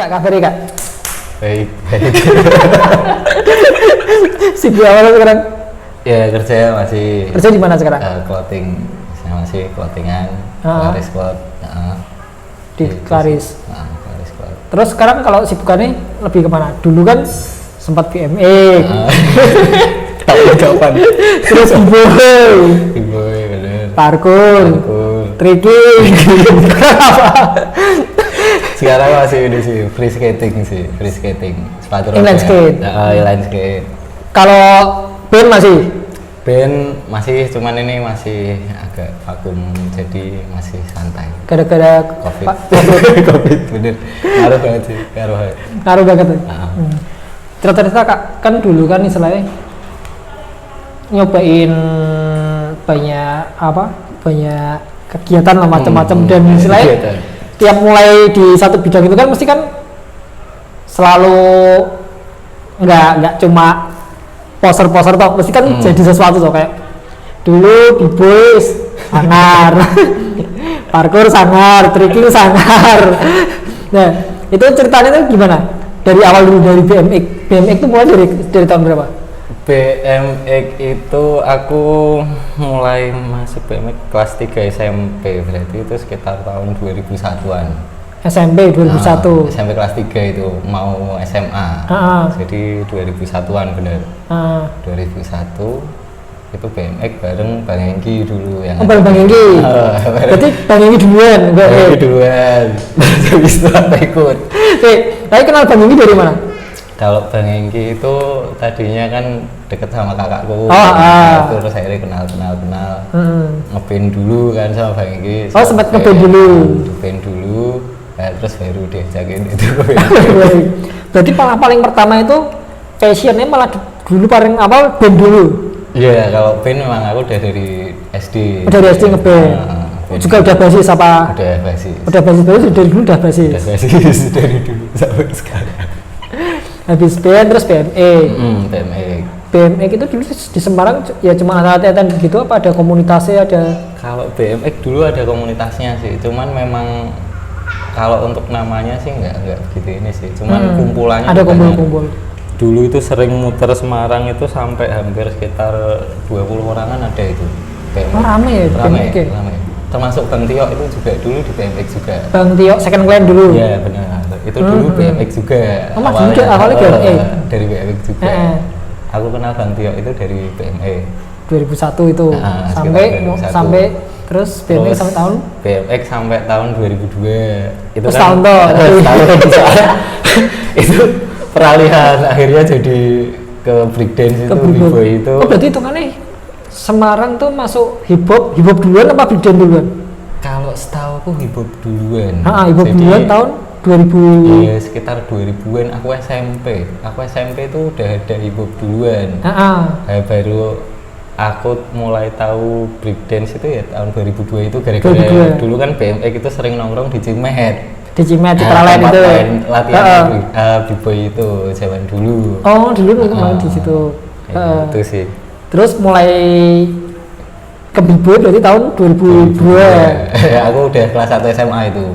Kak kabarnya Kak? Baik. Sibuk apa sekarang? Ya masih Kerja di mana sekarang? clothing. Saya masih clothingan, Claris Cloth. Di Claris. Claris Cloth. Terus sekarang kalau sibukannya lebih kemana? Dulu kan sempat BMX. Kapan? Terus Boy, bener. parkour, trekking. Sekarang masih ini sih, free skating. Sepatu roda. Inline skate. Inline skate. Kalau band masih, cuman ini masih agak vakum, jadi masih santai. Gara-gara COVID, bener. Ngaruh banget sih, ngaruh banget. Cerita-cerita Kak, kan dulu kan istilahnya nyobain banyak kegiatan lah macam-macam dan istilahnya tiap mulai di satu bidang itu kan mesti kan selalu nggak cuma poser toh, mesti kan jadi sesuatu toh, kayak dulu b-boys sangar, parkour sangar, trekking sangar. Nah itu ceritanya tuh gimana? Dari awal dulu dari BMX itu mulai dari tahun berapa? BMX itu aku mulai masuk BMX kelas 3 SMP, berarti itu sekitar tahun 2001-an. SMP 2001. SMP kelas 3 itu mau SMA. Jadi 2001-an bener. 2001 itu BMX bareng Bang Hengki dulu yang. Oh, Bang Hengki. Berarti Bang Hengki duluan, Bang Hengki duluan. Habis itu aku ikut. Tapi kenal Bang Hengki dari mana? Kalau Bang Hengki itu tadinya kan deket sama kakakku. Terus akhirnya kenal. Ngeband dulu kan sama Bang Hengki. Oh, sempat ngeband dulu. Ngeband dulu. Nah, terus baru diajakin itu. Berarti paling pertama itu passionnya malah dulu paling awal band dulu. Iya, kalau band memang aku udah dari SD. Udah dari SD ngeband. Juga udah basis apa? Udah basis. Dari dulu udah basis. Udah basis dari dulu sampai sekarang. Habis band terus BMX. BMX itu dulu di Semarang ya cuma latihan gitu apa ada komunitasnya ada? Kalau BMX dulu ada komunitasnya sih, cuman memang kalau untuk namanya sih nggak begitu ini sih, cuman kumpulannya ada kumpul-kumpul. Dulu itu sering muter Semarang itu sampai hampir sekitar 20 orangan ada itu. BMX. Oh, rame ya BMX. Rame. Termasuk Bang Tio itu juga dulu di BMX juga. Bang Tio second land dulu. Iya benar. Itu dulu BMX juga. Awalnya BMX. Dari BMX juga. Aku kenal Bang Tio itu dari BMX. 2001 itu sampai terus BMX sampai tahun? BMX sampai tahun 2002. Itu terus kan tahun itu peralihan akhirnya jadi ke breakdance itu, b-boy itu. Oh berarti itu kan Semarang tuh masuk hip hop duluan apa breakdance duluan? Kalau setahu aku hip hop duluan. Hip hop duluan tahun 2000. Iya sekitar 2000-an. Aku SMP itu udah ada hip hop duluan. Baru aku mulai tahu breakdance itu ya tahun 2002 itu gara-gara dulu kan BMX itu sering nongkrong di Cimet. Di Citraland itu. Latihan b-boy itu zaman dulu. Oh dulu nongkrong di situ. Itu sih. Terus mulai ke b-boy berarti tahun 2002. Ya, aku udah kelas 1 SMA itu.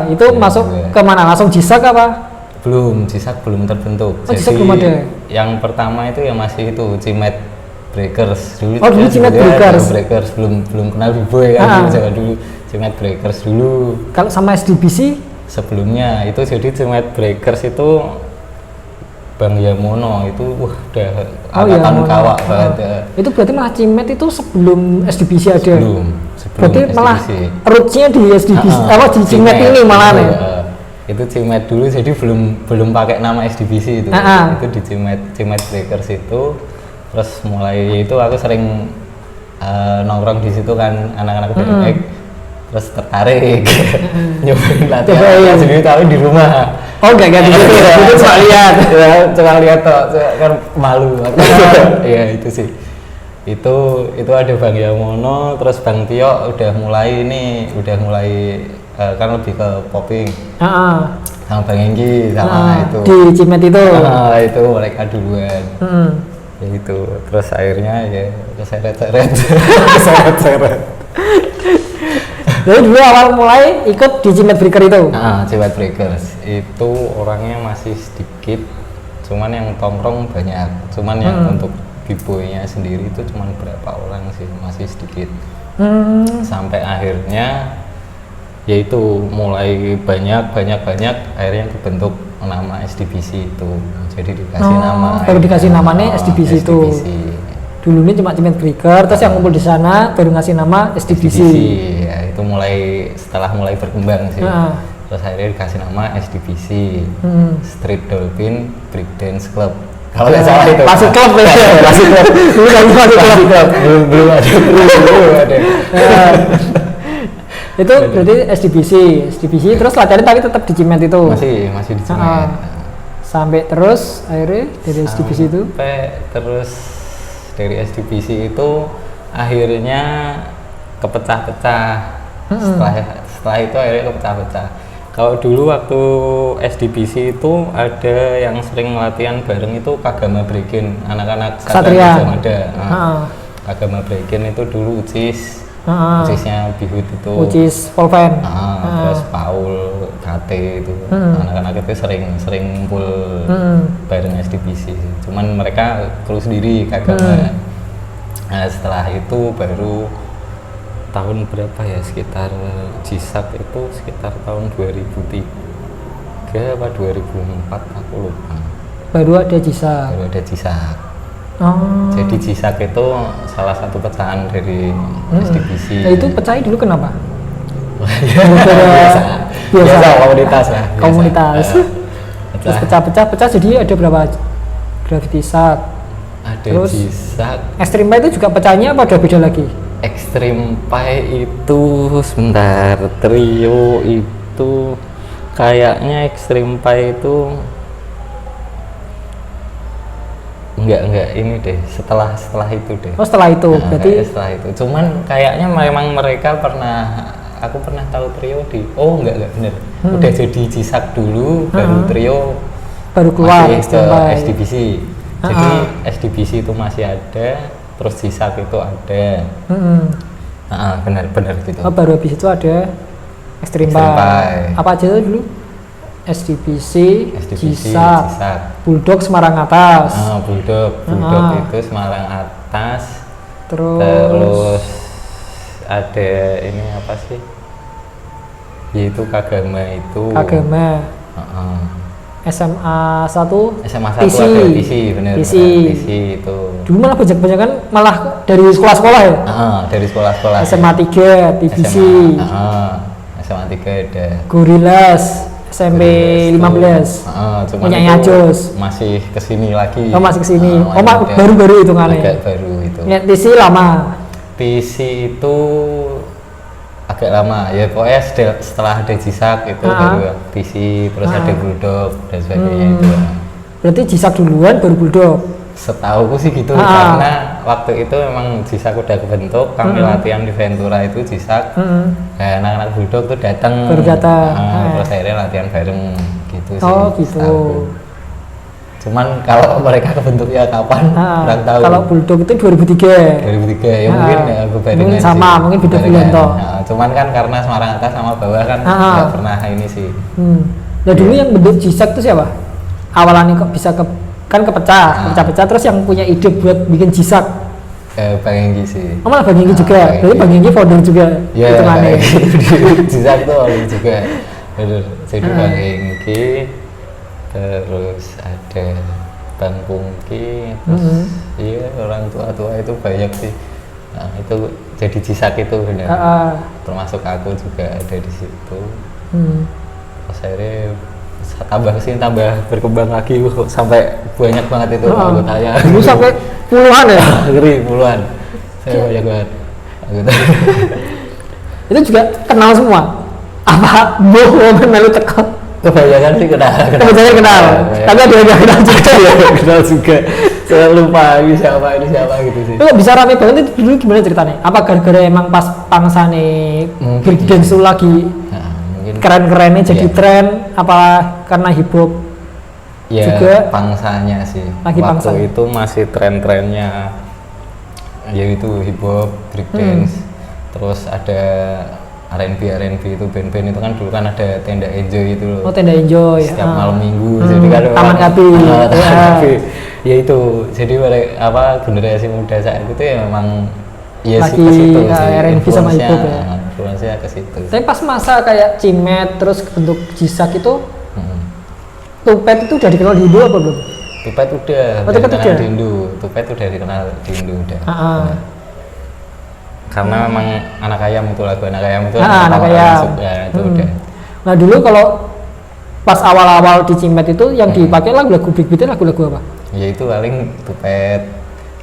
Itu masuk ke mana? Langsung Jisak apa? Belum, Jisak belum terbentuk. Jadi Jisak belum ada. Yang pertama itu ya masih itu Cimet Breakers dulu. Oh dulu Cimet Breakers. Breakers belum kenal b-boy kan zaman dulu. Cimet Breakers dulu. Kalau sama SDBC? Sebelumnya itu jadi Cimet Breakers itu Bang Yamono itu udah angkatan kawak banget. Itu berarti malah Cimet itu sebelum SDBC ada. Sebelum berarti SDBC. Malah rootsnya di SDBC di Cimet ini malah nih. Itu Cimet dulu jadi belum pakai nama SDBC itu. Itu di Cimet Breakers itu. Terus mulai itu aku sering nongkrong di situ kan anak-anak BMX. Terus tertarik nyobain latihan sendiri tapi di rumah. Oh enggak di situ. Itu cuma lihat. Ya, cuma lihat toh, kan malu. Iya itu sih. Itu ada Bang Yamono, terus Bang Tio udah mulai kan lebih ke popping. Sama Bang Hengki sama itu. Di Cimet itu. Itu mereka duluan. Ya itu, terus akhirnya ya keseret-seret. Jadi dulu awal mulai ikut di Cimet Breaker itu. Cimet Breakers itu orangnya masih sedikit, cuman yang tongkrong banyak. Cuman yang untuk b-boy-nya sendiri itu cuman berapa orang sih, masih sedikit. Sampai akhirnya yaitu mulai banyak akhirnya kebentuk nama SDBC itu. Jadi dikasih nama. Baru dikasih namanya SDBC itu. Dulu ini cuma Cimet Breaker, terus yang ngumpul di sana baru ngasih nama SDBC. Ya, itu setelah mulai berkembang sih. Terus akhirnya dikasih nama SDBC, Street Dolphin Breakdance Club. Kalau nggak salah itu. Masuk klub ya. Masuk klub. Masuk klub. Belum ada. Itu berarti SDBC terus latihannya tapi tetap di Cimet itu. Masih di Cimet. Sampai terus akhirnya dari SDBC itu. Terus dari SDBC itu akhirnya kepecah-pecah. Setelah itu akhirnya kepecah-pecah. Kalau dulu waktu SDBC itu ada yang sering latihan bareng itu Kagama Breakin, anak-anak Satria. Kagama Breakin itu dulu Ucisnya Bihut itu. Ucis Polven. Terus Paul, KT itu. Anak-anak itu sering ngumpul bareng SDBC. Cuman mereka terus sendiri Kagama. Nah, setelah itu baru tahun berapa ya, sekitar Jisak itu sekitar tahun 2003 apa 2004 aku lupa. Baru ada Jisak. Jadi Jisak itu salah satu pecahan dari SDBC. Nah, itu pecahnya dulu kenapa? biasa komunitas lah. Komunitas. Terus pecah jadi ada berapa? Gravity Sak. Ada terus Jisak. Extreme Pie itu juga pecahnya apa ada beda lagi? Extreme Pie itu sebentar, trio itu kayaknya Extreme Pie itu enggak ini deh, setelah itu deh. Setelah itu berarti setelah itu. Cuman kayaknya memang mereka aku pernah tahu trio enggak bener. Udah jadi Jisak dulu, baru trio baru keluar SDBC. Jadi SDBC itu masih ada, terus Jisak itu ada. Benar gitu. Baru habis itu ada Extreme Pie. Apa aja dulu? SDBC, Jisak, Bulldog Semarang Atas. Bulldog itu Semarang Atas. Terus ada ini apa sih? Yaitu Kagama itu. SMA 1 PC. Ada PC, bener. PC itu. Dulu malah banyak-banyak kan malah dari sekolah-sekolah ya? Dari sekolah-sekolah. SMA 3, TBC. SMA 3 ada. Gorillas, SMP 15. Punya Ajos. Masih kesini lagi. Masih kesini. Baru-baru itu kan ya? Agak baru itu. TC lama. TC itu agak lama ya, pokoknya setelah ada Jisak itu baru TC, terus ada Bulldog dan sebagainya itu. Berarti Jisak duluan baru Bulldog? Setauku sih gitu, karena waktu itu memang Jisak udah kebentuk, kami latihan di Ventura itu Jisak. Anak-anak Bulldog tuh baru datang. Terus akhirnya latihan bareng gitu sih. Gitu. Cuman kalau mereka kebentuknya kapan kurang tahu. Kalau Bulldog itu 2003 ya mungkin aku mungkin sama sih. Mungkin beda bulan toh. Cuman kan karena Semarang Atas sama bawah kan nggak pernah ini sih. Nah dulu yang bentuk Jisak itu siapa? Awalannya kok bisa pecah terus yang punya ide buat bikin Jisak? Bang Enggi sih. Malah Bang Enggi juga. Berarti Bang Enggi founder juga. Iya. Jisak itu founder juga. Jadi Bang Enggi, terus ada Bang Pungki, terus iya orang tua itu banyak sih. Nah, itu jadi Jisak itu benar. Termasuk aku juga ada di situ. Terus akhirnya tambah berkembang lagi sampai banyak banget itu anggotanya. Dulu sampai puluhan ya? Puluhan. Saya banyak banget. Itu juga kenal semua. Apa bohong melu teko? Kebanyakan sih kenal. Tapi ada yang kenal juga. Kenal juga. Saya lupa ini siapa gitu sih. Itu bisa rame banget itu dulu gimana ceritanya? Apa gara-gara emang pas pangsane breakdance itu lagi keren-kerennya jadi tren, apa karena hip hop juga? Pangsanya sih. Waktu itu masih tren-trennya yaitu hip hop, breakdance. Terus ada R&B itu band-band itu kan dulu kan ada tenda enjoy itu loh. Oh, tenda enjoy. Setiap malam minggu. Jadi kan Taman Kapi. Taman Kapi. Ya itu. Jadi generasi muda saat itu ya memang ya lagi ke situ sih. R&B sama hip hop ya. Influence-nya ke situ. Tapi pas masa kayak Cimet terus bentuk Jisak itu Tupet itu udah dikenal di Indo apa belum? Tupet udah dikenal di Indo. Tupet udah dikenal di Indo udah. Karena memang anak ayam itu lagu anak ayam itu anak ayam itu udah. Nah dulu kalau pas awal-awal di Cimet itu yang dipakai lagu-lagu big beat lagu-lagu apa? Ya itu paling Tupet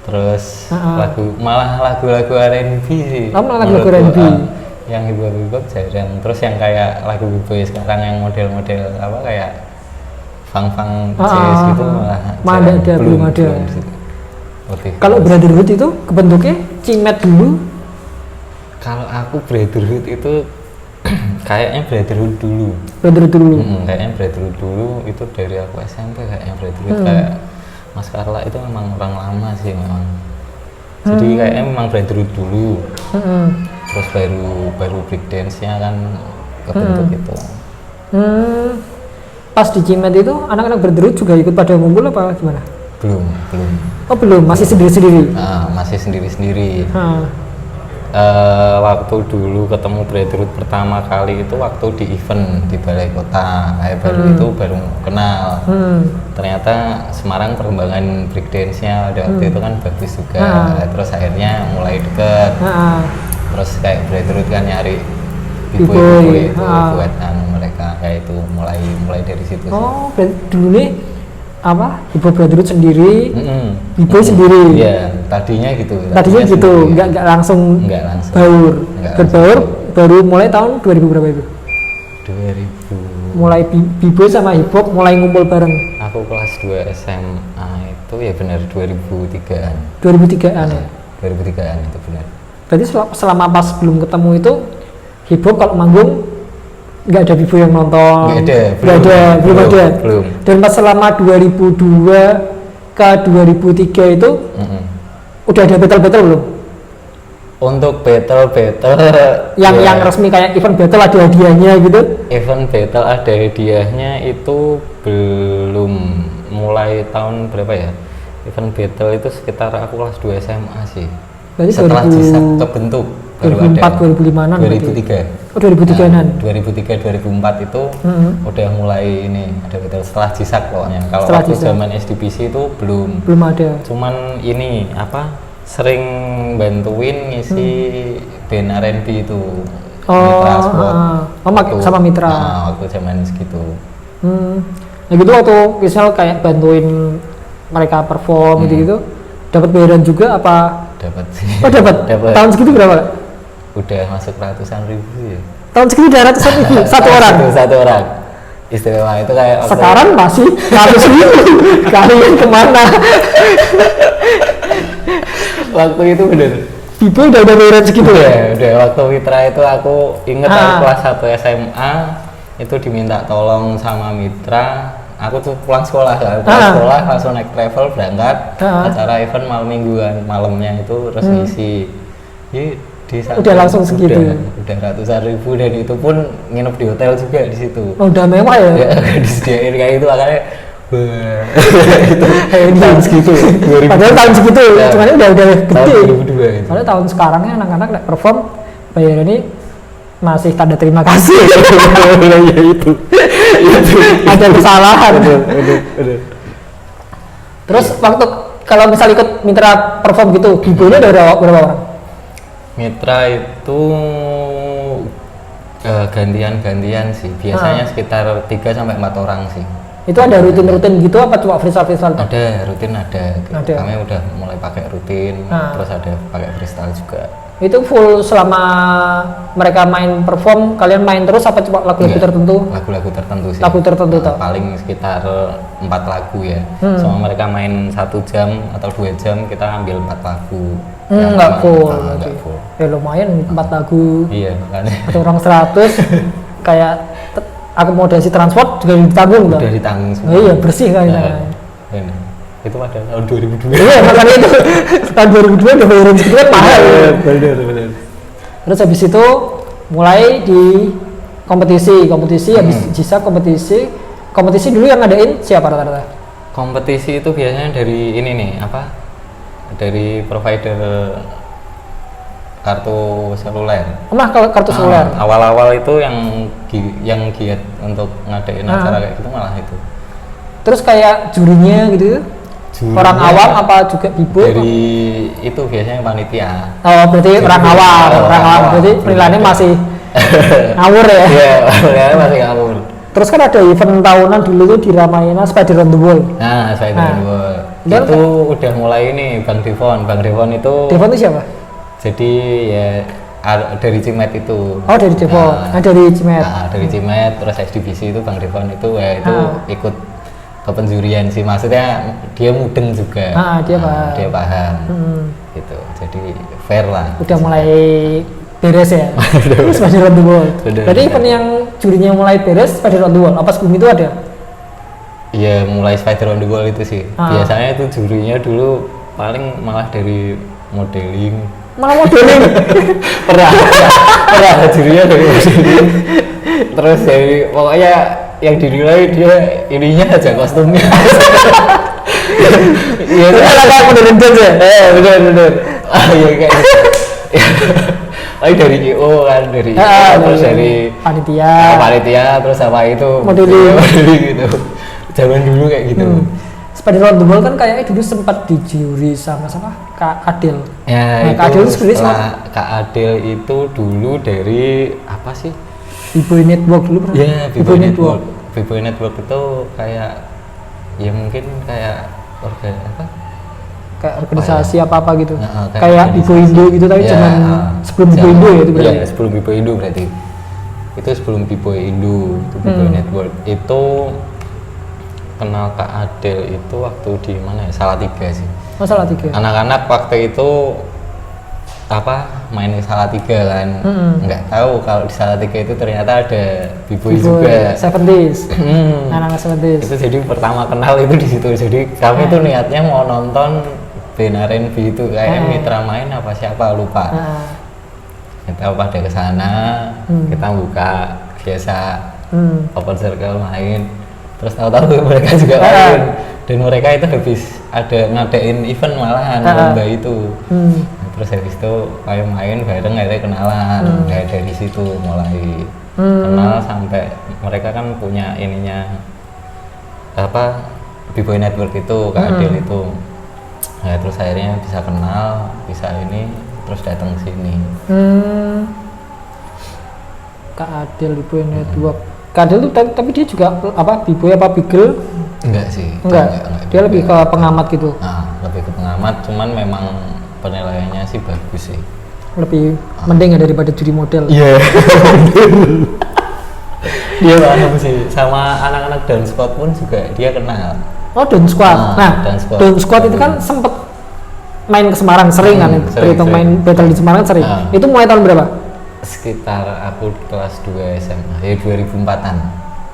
terus malah lagu-lagu R&B sih. Malah lagu-lagu R&B. Yang hip-hop jarang. Terus yang kayak lagu B-boy sekarang yang model-model apa kayak funk jazz gitu malah ada belum ada. Kalau Brotherhood itu kebentuknya Cimet dulu. Kalau aku Brotherhood itu kayaknya Brotherhood dulu. Kayaknya Brotherhood dulu itu dari aku SMP kayaknya Brotherhood kayak Mas Carla itu memang orang lama sih memang. Jadi kayaknya memang Brotherhood dulu. Terus baru breakdance-nya kan kebentuk itu. Pas di Cimet itu anak-anak Brotherhood juga ikut pada ngumpul apa gimana? Belum. Oh belum, masih sendiri-sendiri. Masih sendiri-sendiri. Waktu dulu ketemu Brotherhood pertama kali itu waktu di event di Balai Kota, baru kenal. Ternyata Semarang perkembangan breakdance-nya waktu itu kan bagus juga. Terus akhirnya mulai deket. Terus kayak Brotherhood kan nyari B-boy itu buat mereka kayak itu mulai dari situ. Oh, dulu nih apa hip-hop Brotherhood sendiri, B-boy sendiri. Iya, tadinya gitu, nggak langsung baur baru mulai tahun 2000 berapa itu? 2000 mulai B-boy sama hip-hop mulai ngumpul bareng. Aku kelas 2 SMA itu ya benar 2003-an ya? 2003-an itu benar. Berarti selama pas belum ketemu itu hip-hop kalau manggung nggak ada B-boy yang nonton, belum ada. Dan pas selama 2002 ke 2003 itu udah ada battle belum? Untuk battle yang resmi kayak event battle ada hadiahnya gitu? Event battle ada hadiahnya itu belum, mulai tahun berapa ya? Event battle itu sekitar aku kelas 2 SMA sih. Berarti setelah Jisak kebentuk 2004 2005-an 2003. Oh 2003-an. 2003 2004 itu udah mulai ini ada battle setelah Jisak pokoknya. Kalau waktu zaman SDPC itu belum ada. Cuman ini apa? Sering bantuin ngisi band R&B itu. Sama Mitra. Waktu zaman segitu. Nah gitu waktu misal kayak bantuin mereka perform gitu dapat bayaran juga apa? Dapat sih. Oh dapat. Tahun segitu berapa? Udah masuk ratusan ribu ya. Tahun segitu udah ratusan ribu satu orang. Istimewa itu kayak sekarang masih 100.000. Kalian kemana? Waktu itu bener. People udah bayaran segitu ya? Udah waktu Mitra itu aku inget aku kelas 1 SMA itu diminta tolong sama Mitra. Aku tuh pulang sekolah langsung naik travel berangkat acara event malam mingguan malamnya itu terus ngisi. Udah langsung segitu. Udah ratusan ribu dan itu pun nginep di hotel juga di situ. Oh, udah mewah ya? Disediain kayak itu makanya tahun segitu. Padahal tahun segitu, cuman udah gede. Tahun 2002 itu. Soalnya tahun sekarangnya anak-anak perform bayaran ini masih tanda terima kasih. Ya itu. Ada kesalahan. Terus waktu kalau misal ikut Mitra perform gitu, B-boy-nya ada berapa orang? Mitra itu gantian-gantian sih. Biasanya sekitar 3 sampai 4 orang sih. Itu ada rutin-rutin gitu apa cuma freestyle? Ada, rutin ada. Kami udah mulai pakai rutin, terus ada pakai freestyle juga. Itu full selama mereka main perform, kalian main terus apa cuma lagu-lagu tertentu? Lagu-lagu tertentu sih. Lagu tertentu paling sekitar 4 lagu ya. Sama mereka main 1 jam atau 2 jam, kita ambil 4 lagu. Enggak full. Ya lumayan 4 lagu. Iya, makanya. Atau orang 100 kayak akomodasi transport juga ditanggung. Udah ditanggung semua. Iya, bersih kan. Itu pada tahun 2002. Iya, makanya itu tahun 2002 udah bayaran segitu kan mahal. Benar. Terus habis itu mulai di kompetisi habis jisa kompetisi dulu yang ngadain siapa rata-rata? Kompetisi itu biasanya dari ini nih dari provider kartu seluler. Kalau kartu seluler. Awal-awal itu yang giat untuk ngadain acara kayak gitu malah itu. Terus kayak jurinya gitu? Orang awam apa juga bibo? Dari itu biasanya panitia. Oh, berarti orang awam. Berarti penilaiannya masih ngawur ya? Iya, penilaiannya masih ngawur. Terus kan ada event tahunan dulu tuh di Ramayana Spider on the Wall. Nah, Spider on the Wall. Itu udah mulai ini Bang Devon itu. Devon itu siapa? Jadi ya dari Cimet itu. Oh, dari Devon. Dari Cimet. Dari Cimet terus SDBC itu Bang Devon itu ya itu ikut ke penjurian sih, maksudnya dia mudeng juga. Dia paham. Gitu. Jadi fair lah. Udah mulai beres ya. Spider on the Wall. Berarti event yang jurinya mulai beres Spider on the Wall. Apa sebelum itu ada? Iya, mulai Spider on the Wall itu sih. Biasanya itu jurinya dulu paling malah dari modeling. Malah modeling. pernah jurinya dari modeling. Terus dari pokoknya yang dinilai dia ininya aja kostumnya. Iya, itu kayak modeling dance ya. Bener. Iya kayak gitu. Dari IO kan, dari IO, terus dari panitia, terus apa itu modeling gitu. Zaman dulu kayak gitu. Spider on the Wall kan kayaknya dulu sempat dijuri sama Kak Adil. Ya, Kak Adil itu sebenarnya siapa? Kak Adil itu dulu dari apa sih? B-Boy Network dulu pernah? Iya, B-Boy Network. B-Boy Network itu kayak ya mungkin kayak kayak organisasi apa gitu. Kayak B-Boy Indo gitu tapi cuman sebelum B-Boy Indo ya itu berarti. Iya, sebelum B-Boy Indo berarti. Itu sebelum B-Boy Indo, itu B-Boy Network. Itu kenal Kak Adel itu waktu di mana ya? Salatiga sih. Oh, Salatiga. Anak-anak waktu itu main ke Salatiga kan. Nggak tahu kalau di Salatiga itu ternyata ada B-Boy juga. 70s. Anak-anak 70s. Itu jadi pertama kenal itu di situ. Jadi kami tuh niatnya mau nonton band R&B itu kayak Mitra main apa siapa lupa. Kita pada ke sana, kita buka biasa open circle main. Terus tahu-tahu mereka juga main. Dan mereka itu habis ada ngadain event malahan lomba itu. Terus habis itu kayak main bareng akhirnya kenalan. Dari situ mulai kenal sampai mereka kan punya ininya B-Boy Network itu Kak Adil itu. Nah, terus akhirnya bisa kenal, bisa ini, terus datang sini. Kak Adil B-Boy Network. Kak Adil tuh tapi dia juga B-Boy apa Beagle? Enggak sih. Enggak. Dia lebih ke pengamat gitu. Lebih ke pengamat, cuman memang penilaiannya sih bagus sih. Lebih mending ya daripada juri model. Iya. Dia paham sih. Sama anak-anak Down Squad pun juga dia kenal. Oh, Down Squad. Down Squad itu kan sempet main ke Semarang sering kan, terhitung main battle di Semarang sering. Itu mulai tahun berapa? Sekitar aku kelas 2 SMA, ya 2004-an.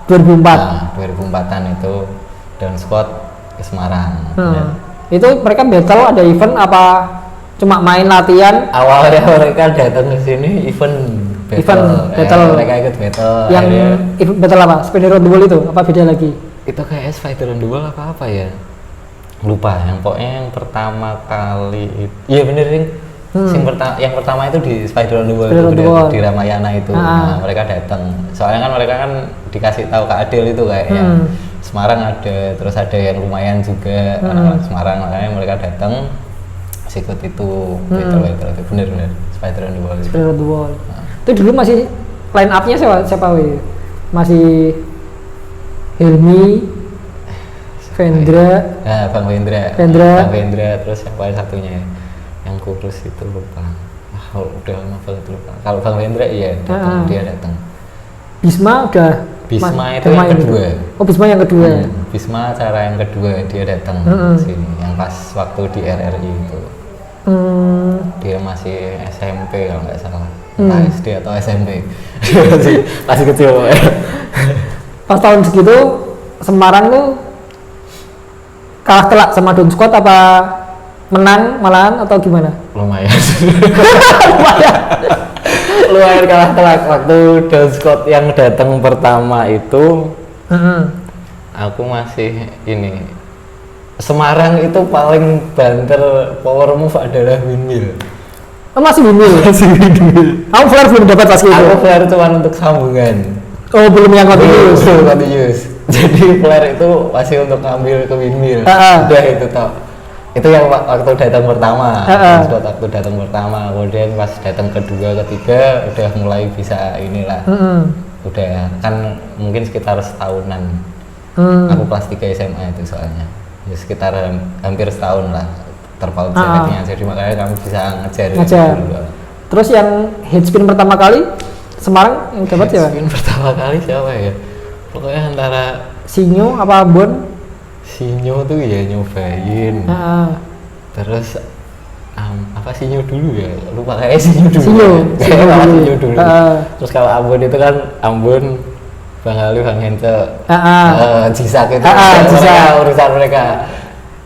2004 itu Down Squad ke Semarang. Itu mereka battle ada event apa cuma main latihan? Awalnya mereka datang ke sini event battle. Mereka ikut battle. Yang event battle apa? Spider on the Wall itu apa beda lagi? Itu kayak Spider on the Wall apa ya? Lupa. Yang pokoknya yang pertama kali itu. Iya bener nih. Yang pertama itu di Spider on the Wall di Ramayana itu. Nah, mereka datang. Soalnya kan mereka kan dikasih tahu Kak Adil itu kayak yang Semarang ada, terus ada yang lumayan juga anak-anak Semarang, makanya mereka datang ikut itu bener Spider on the Wall. Itu dulu masih line up-nya siapa weh? Masih Helmi, Vendra. Bang Vendra, terus siapa satunya yang kurus itu lupa. Udah lama banget lupa. Kalau Bang Vendra iya dia datang. Bisma itu yang kedua. Oh, Bisma yang kedua. Bisma acara yang kedua dia datang sini, yang pas waktu di RRI itu. Dia masih SMP kalau nggak salah, SD atau SMP. masih kecil. Pas tahun segitu Semarang tuh kalah telak sama Down Squad apa menang malahan atau gimana? Lumayan. lumayan kalah telak waktu Don Scott yang datang pertama itu. Aku masih ini Semarang itu paling banter power move adalah windmill. Oh, masih windmill. Aku flare belum dapat pas itu. Aku flare cuma untuk sambungan. Oh, belum yang continuous. Continuous. Jadi flare itu masih untuk ngambil ke windmill. Udah itu toh. Itu yang waktu datang pertama. Waktu datang pertama, kemudian pas datang kedua, ketiga udah mulai bisa inilah. Udah kan mungkin sekitar setahunan. Aku kelas 3 SMA itu soalnya. Ya sekitar hampir setahun lah terpaut jaraknya, jadi makanya kamu bisa ngejar. Terus yang headspin pertama kali Semarang yang dapat siapa? Headspin pertama kali siapa ya? Pokoknya antara Sinyo apa Ambon? Sinyo tuh ya nyobain. Terus apa Sinyo dulu ya? Lupa kayak Sinyo dulu. Sinyo dulu. Terus kalau Ambon itu kan Ambon, Bang Ali, Bang Hence, Cisak itu urusan mereka.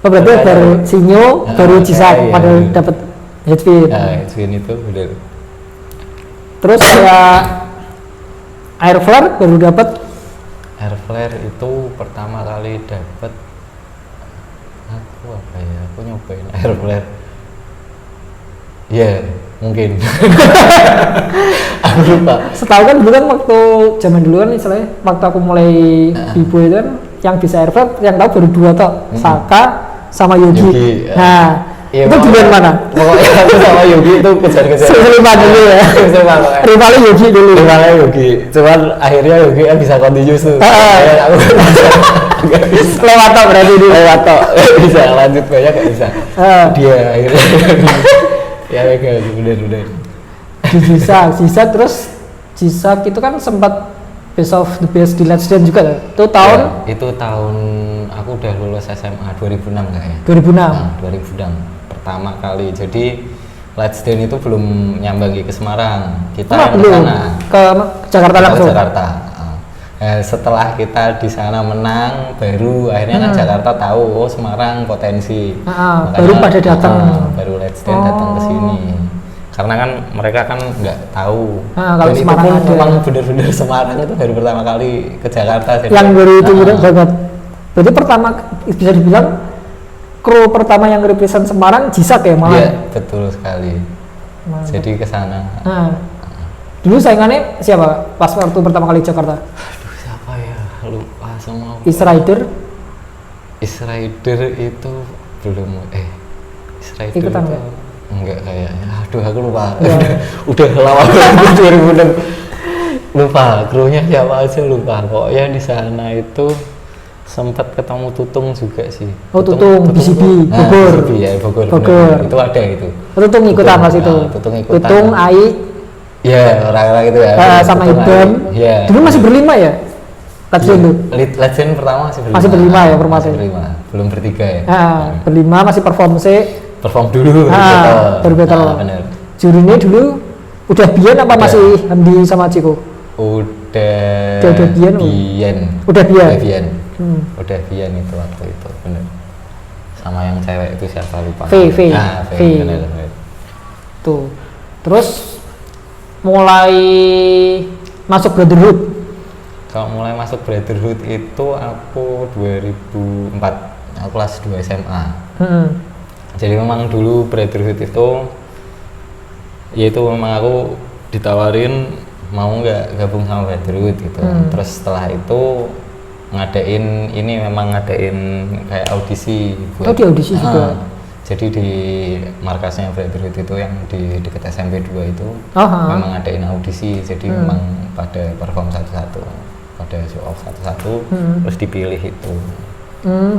Oh, berarti baru Sinyo, baru Cisak pada dapat headspin. Headspin itu benar. Terus ya air flare baru dapat. Air flare itu pertama kali dapat aku apa ya? Aku nyobain air flare. Ya, mungkin. Aku lupa. Setahu kan dulu kan waktu zaman dulu kan istilahnya waktu aku mulai b-boy itu kan yang bisa air flare yang tahu baru dua toh, Saka sama Yogi. Nah, iya, itu duluan mana? Pokoknya aku sama Yogi itu kejar-kejar. Rival dulu ya. Rivalnya Yogi dulu. Rivalnya Yogi. Cuman akhirnya Yogi kan bisa continuous tuh. Aku lewat tok berarti dia. Lewat tok. Bisa lanjut banyak gak bisa. Dia akhirnya. Ya bener. Sisa terus Cisak itu kan sempat Best of the Best di Let's Dance juga itu tahun ya, itu tahun aku udah lulus SMA 2006 enggak ya? 2006 pertama kali. Jadi Let's Dance itu belum nyambangi ke Semarang, kita yang belum sana ke Jakarta langsung. Jakarta. Setelah kita di sana menang, baru akhirnya kan Jakarta tahu oh Semarang potensi. Baru pada datang. Baru Let's Dance datang ke sini. Karena kan mereka kan nggak tahu. Kalau dan Semarang itu pun ada. memang bener-bener Semarang itu baru pertama kali ke Jakarta. Yang baru itu banget. Berarti pertama bisa dibilang kru pertama yang represent Semarang Cisak ya malah. Iya, betul sekali. Jadi ke sana. Dulu saingannya siapa pas waktu pertama kali Jakarta? Aduh, siapa ya? Lupa semua. Israider itu belum Israider ikutan itu gak? Enggak kayaknya. Aduh, aku lupa. Udah lama banget 2006. Lupa krunya siapa aja, lupa. Pokoknya di sana itu sempat ketemu Tutung juga sih. Oh, Tutung BCB Bogor. BCB ya, Bogor. Itu ada itu. Tutung ikutan pas itu. Tutung Ai. Ya, orang-orang itu ya. Sama Iban. Ya. Dulu masih berlima ya? Legend pertama masih berlima. Masih berlima ya, masih berlima. Belum bertiga ya. Berlima masih perform dulu. Baru battle. Bener. Jurinya dulu udah Bian apa masih Handi sama Ciko? Udah Bian. Udah Bian. Udah Bian itu waktu itu, bener. Sama yang cewek itu siapa lupa. V. Bener. Tuh. Terus mulai masuk Brotherhood. Kalau mulai masuk Brotherhood itu aku 2004, aku kelas 2 SMA. Jadi memang dulu Brotherhood itu yaitu memang aku ditawarin mau nggak gabung sama Brotherhood gitu. Terus setelah itu ngadain kayak audisi buat, di audisi juga. Jadi di markasnya Brotherhood itu yang di dekat SMP 2 itu memang ngadain audisi. Jadi memang pada perform satu-satu, pada show off satu-satu, terus dipilih itu.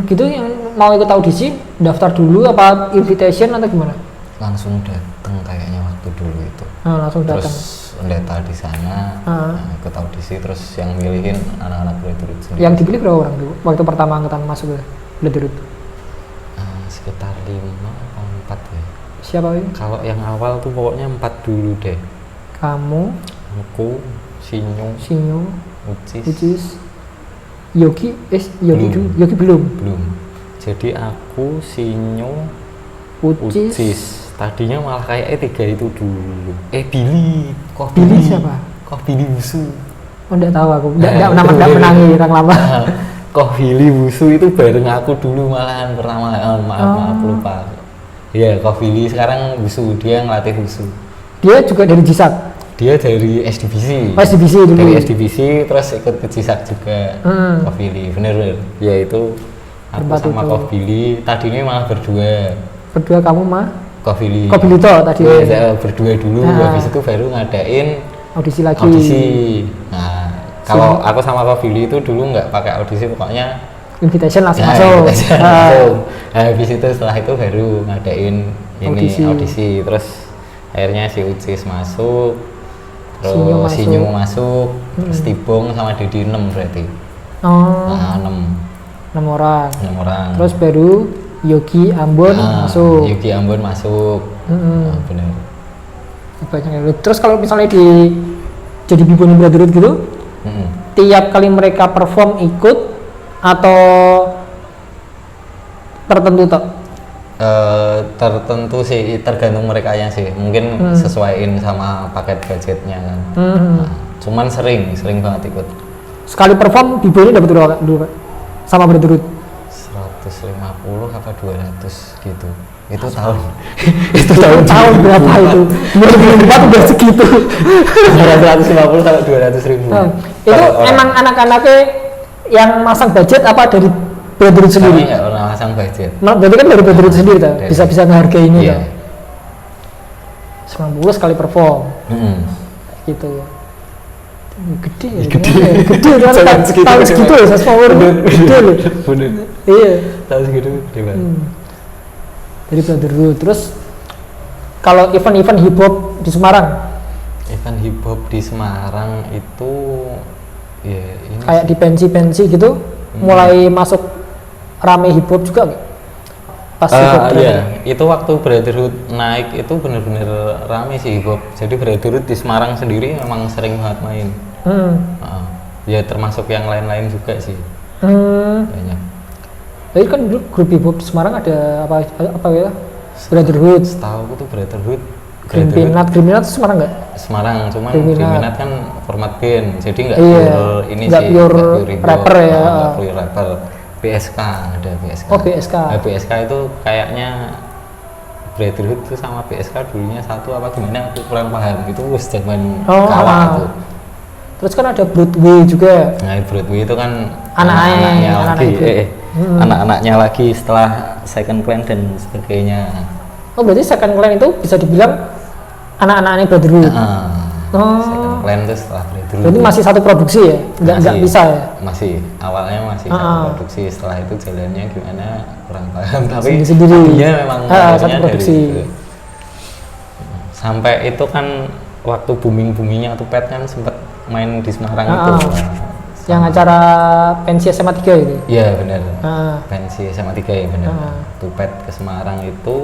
Gitu yang mau ikut audisi daftar dulu apa invitation atau gimana? Langsung datang kayaknya waktu dulu itu. Langsung datang. Terus mendata di sana, ikut audisi, terus yang milihin anak-anak Brotherhood sendiri. Yang dipilih berapa orang dulu? Waktu pertama angkatan masuk ke Brotherhood? Sekitar 5 atau 4 ya. Siapa ini? Kalau yang awal tuh pokoknya 4 dulu deh. Kamu, aku, Sinyo, Ucis, Yogi belum. Jadi aku, Sinyo, Ucis, tadinya malah kayak tiga itu dulu. Billy. Billy siapa? Billy Wusu. Oh enggak tahu aku. Enggak menangi orang lama. Billy Wusu itu bareng aku dulu malahan pertama. Maaf lupa. Iya, Billy sekarang Wusu, dia ngelatih Wusu. Dia juga dari Jisak. Dia dari SDBC. SDBC dulu. Dari SDBC terus ikut ke Jisak juga. Billy, bener. Ya itu aku sama Billy. Tadinya malah berdua. Berdua kamu mah? Billy toh tadi. Iya, berdua dulu. Habis itu baru ngadain audisi lagi. Nah, kalau aku sama Billy itu dulu nggak pakai audisi, pokoknya invitation langsung masuk. Habis itu setelah itu baru ngadain audisi. Terus akhirnya si Ucis masuk, terus Sinyu masuk, terus Tibong sama Dedi 6 berarti. Nah, 6 orang. Terus baru Yogi Ambon masuk. Nah, benar. Banyak. Terus kalau misalnya jadi B-Boy Brotherhood gitu, tiap kali mereka perform ikut atau tertentu toh? Tertentu sih, tergantung merekanya sih. Mungkin sesuaiin sama paket budgetnya kan. Nah, cuman sering banget ikut. Sekali perform B-Boy ini dapat berapa dulu Pak? Sama Brotherhood? 150 apa 200 gitu. Itu tahun berapa itu? 2004 udah segitu. 150 sampai 200 ribu. Itu emang anak-anaknya yang masang budget apa dari Brotherhood sendiri? Kami nggak pernah masang budget. Berarti kan dari Brotherhood sendiri tuh, bisa menghargai ini tuh. 90 sekali perform. Gitu. Gede tahun segitu ya, Saspower gede loh. Iya. Tahun segitu gede banget. Dari Brotherhood. Terus kalau event-event hip hop di Semarang? Event hip hop di Semarang itu ya ini kayak di pensi gitu, mulai masuk rame hip hop juga nggak? Pas iya, itu waktu Brotherhood naik itu bener-bener rame sih hip hop. Jadi Brotherhood di Semarang sendiri memang sering banget main. Ya termasuk yang lain-lain juga sih. Banyak. Jadi kan dulu grup hip hop di Semarang ada apa ya? Brotherhood. Setahu aku tuh Brotherhood. Green Peanut itu Semarang nggak? Semarang, cuman Green Peanut kan format band, jadi nggak nggak pure rapper ya. Nggak pure rapper. BSK ada BSK. Oh BSK. Nah, BSK itu kayaknya Brotherhood itu sama BSK dulunya satu apa gimana? Aku kurang paham. Itu zaman kalah tuh. Terus kan ada Broadway juga. Nah, Broadway itu kan anak-anaknya lagi setelah Second Clan dan sebagainya. Oh berarti Second Clan itu bisa dibilang anak-anaknya Brotherhood. Second Clan itu setelah Brotherhood. Berarti masih satu produksi ya? Nggak bisa ya? Masih, awalnya masih satu produksi. Setelah itu jalannya gimana kurang paham. Tapi sendiri. Dia memang satu produksi. Dari itu. Sampai itu kan waktu booming-boomingnya Tupet kan sempat main di Semarang itu. Yang acara pensi SMA 3 itu? Iya benar. Pensi SMA 3 ya benar. Tupet ke Semarang itu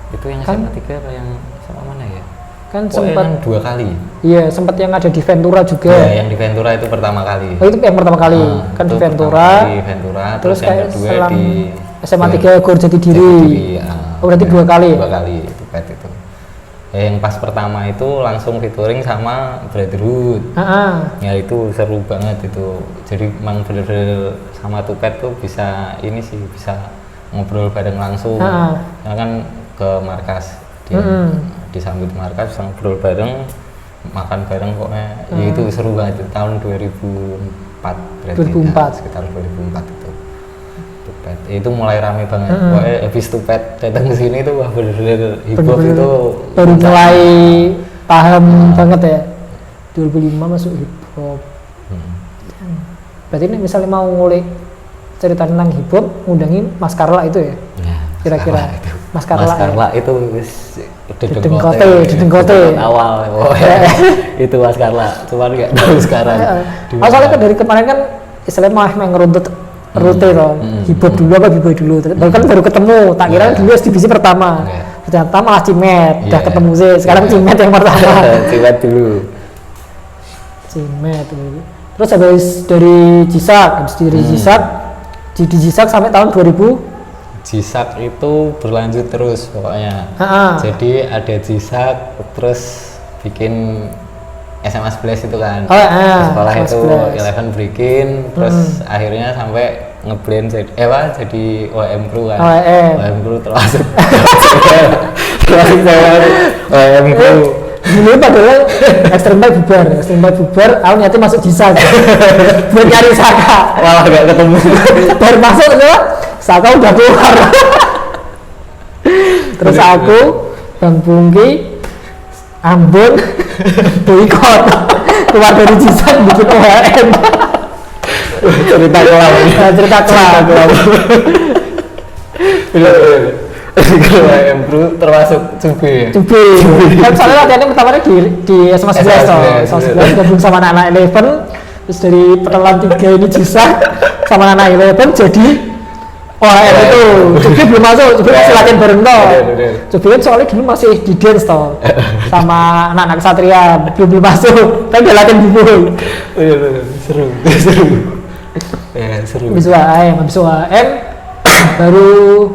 itu yang SMA 3 apa yang sama mana ya? Kan sempat 2 kali. Iya, sempat yang ada di Ventura juga. Iya, yang di Ventura itu pertama kali. Oh, itu yang pertama kali. Kan di Ventura. Terus yang kedua di SMA 3 Gor Jatidiri. Oh, berarti 2 kali. 2 kali Tupet itu. Yang pas pertama itu langsung featuring sama Brotherhood. Ya itu seru banget itu. Jadi emang bener-bener sama Tupet tuh bisa ini sih, bisa ngobrol bareng langsung. Karena kan ke markas disambut markas, bisa ngobrol bareng, makan bareng pokoknya. Ya itu seru banget itu, tahun 2004 berarti. 2004. Sekitar 2004 itu. Tupet itu mulai rame banget. Pokoknya habis Tupet datang ke sini tuh wah bener-bener hip hop itu baru mulai paham banget ya. 2005 masuk hip hop. Berarti ini misalnya mau ngulik cerita tentang hip hop, ngundangin Mas Karla itu ya? Kira-kira Mas Karla itu Dedengkote awal itu Mas Karla, cuman nggak tahu sekarang. Soalnya kan dari kemarin kan istilahnya malah ngeruntut rute loh, hip hop dulu apa B-Boy dulu, kan baru ketemu, tak kira dulu SDBC pertama, ternyata malah Cimet, udah ketemu sih, sekarang Cimet yang pertama. Cimet dulu. Cimet, terus habis dari Jisak, di Jisak sampai tahun 2000 Jisak itu berlanjut terus pokoknya. Jadi ada Jisak terus bikin SMA 11 itu kan. Sekolah itu 11 Breaking terus akhirnya sampai ngeblend jadi OM Crew kan. OM Crew termasuk OM Crew. Dulu padahal Extreme Bike bubar, aku niatnya masuk Jisak buat nyari Saka, malah gak ketemu. baru masuk tuh Saka udah keluar. Terus aku Bang Pungki Ambon boikot keluar dari Jisak bikin OHM. cerita kelam OM Crew termasuk Cubi. Kan soalnya latihannya pertamanya di SMA 11 SMA 11 gabung sama anak-anak 11, terus dari perkenalan 3 ini Jisak sama anak 11 jadi OHM itu. Cubi belum masuk, Cubi masih latihan bareng toh. Cubi kan soalnya dulu masih di dance toh sama anak-anak Satria, belum masuk tapi dia latihan di boy. Seru ya, seru. Habis OHM baru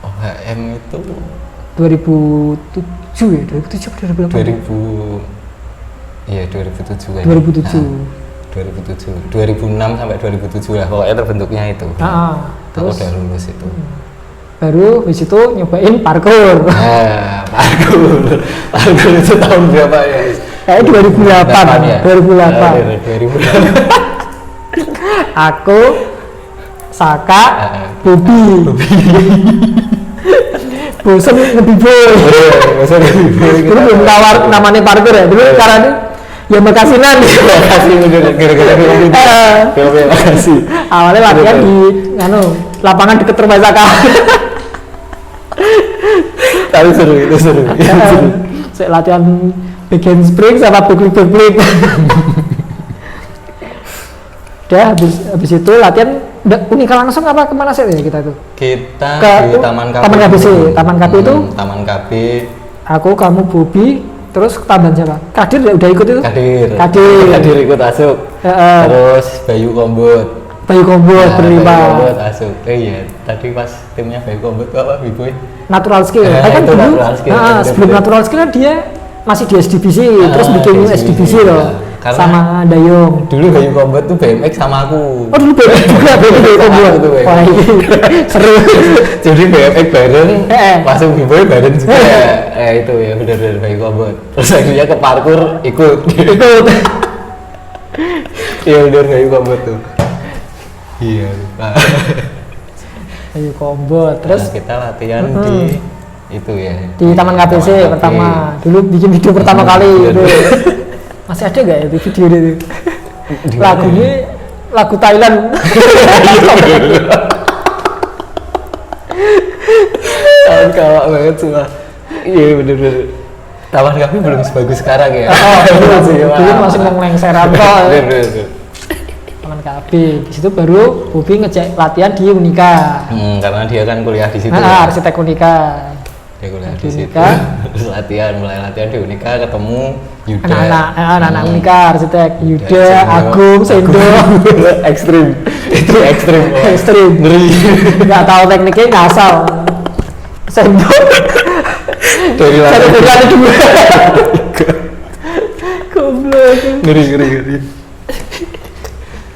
OHM itu 2007 ya, 2007 atau 2008? 2007 kan. 2006 sampai 2007 lah pokoknya terbentuknya itu. Terus udah lulus itu. Baru habis itu nyobain parkour. Parkour itu tahun berapa ya? Kayak 2008 ya? 2008. Aku Saka, Bobi. Bosen ngebiboy. Dulu belum tawar namanya parkour ya. Dulu karena ya Makasinan. Makasih gara-gara makasih. Awalnya latihan di lapangan deket rumah Saka. Tapi seru. Saya latihan back handspring sama backflip. Udah habis itu latihan Unika langsung apa kemana sih ya kita itu? Kita ke di Taman KB. Taman KB itu? Taman KB. Aku, kamu, Bobi, terus tambahan siapa? Kadir udah ikut itu? Kadir ikut masuk. Terus Bayu Kombot berlima. Bayu Kombot masuk. Iya, tadi pas timnya Bayu Kombot apa B-boy? Natural Skill. Kan itu dulu, Natural Skill. Sebelum Natural Skill kan dia masih di SDBC, terus bikin SDBC loh. Sama Dayung. Dulu Bayu Kombot tuh BMX sama aku. Oh dulu BMX juga Bayu Kombot. Wah seru. Jadi BMX bareng, masuk B-boy bareng juga. Itu ya benar-benar Bayu Kombot. Terus akhirnya ke parkour ikut. Iya benar Bayu Kombot tuh. Iya. Bayu Kombot. Terus kita latihan di itu ya. Di Taman KBC pertama. Dulu bikin video pertama kali itu. Masih ada gak ya itu video itu? Lagunya lagu Thailand. Kawak banget cuma. Iya bener-bener. Taman kami belum sebagus sekarang ya. Dulu masih lengseran kok. Taman KB. Di situ baru Bobi ngejek latihan di Unika. Karena dia kan kuliah di situ. Arsitek Unika. Dia kuliah di situ. Terus mulai latihan di Unika ketemu Yuda. Anak-anak Unika, arsitek Yuda, Agung, Sendo. Ekstrim. Itu ekstrim. Ngeri. Enggak tahu tekniknya ngasal. Sendo. Dari latihan dulu. Goblok. Ngeri.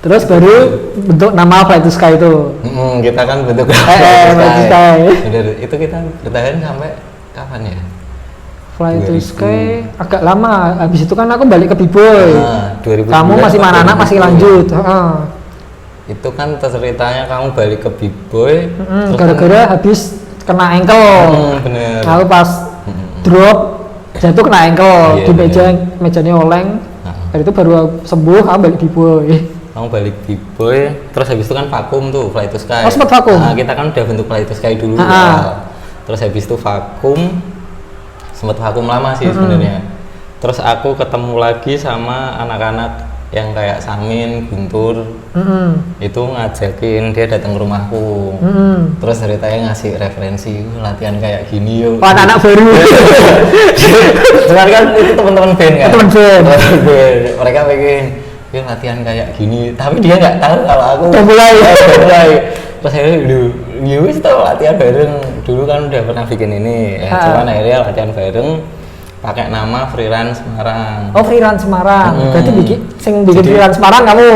Terus baru bentuk nama Fly to Sky itu. Kita kan bentuk Fly to Sky. Bener, itu kita bertahan sampai kapan ya? Fly to Sky agak lama. Habis itu kan aku balik ke B-boy. 2009, kamu masih mana masih lanjut. Itu kan ceritanya kamu balik ke B-boy. Gara-gara habis kena ankle. Bener. Aku pas drop jatuh kena ankle di mejanya oleng. Dari itu baru sembuh, aku balik B-boy. Kamu balik B-boy, terus habis itu kan vakum tuh Fly to Sky. Oh sempat vakum? Kita kan udah bentuk Fly to Sky dulu. Terus habis itu vakum, sempat vakum lama sih sebenarnya. Terus aku ketemu lagi sama anak-anak yang kayak Samin, Guntur. Itu ngajakin dia datang ke rumahku. Terus ceritanya ngasih referensi latihan kayak gini yuk. Oh, anak baru. Cuman kan itu teman-teman band kan. Teman band. Mereka pengen latihan kayak gini, tapi dia nggak tahu kalau aku udah mulai. Terus akhirnya ya wis tau latihan bareng. Dulu kan udah pernah bikin ini ya, cuman akhirnya latihan bareng pakai nama Freelance Semarang. Oh, Freelance Semarang. Berarti bikin Freelance Semarang kamu.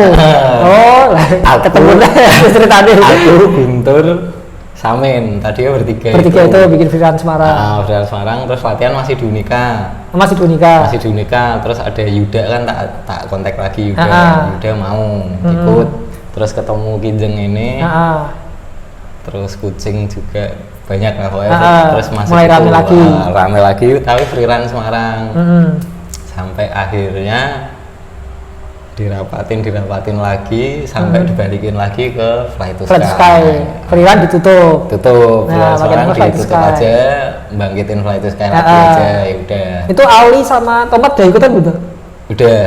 Oh, ketemu deh ceritanya. Aku Guntur Samin, tadinya bertiga itu bikin Freelance Semarang. Freelance Semarang, terus latihan masih di Unika. Masih di Unika, terus ada Yuda kan tak kontak lagi Yuda mau ikut, terus ketemu Kinjeng ini, terus Kucing juga banyak lah pokoknya, terus masih mulai rame lagi, tapi Freelance Semarang, sampai akhirnya dirapatin lagi sampai dibalikin lagi ke Fly to Sky. Freelance ditutup. Nah, sekarang ditutup aja, bangkitin Fly to Sky lagi aja, ya udah. Itu Ali sama Tomat udah ikutan gitu? Udah,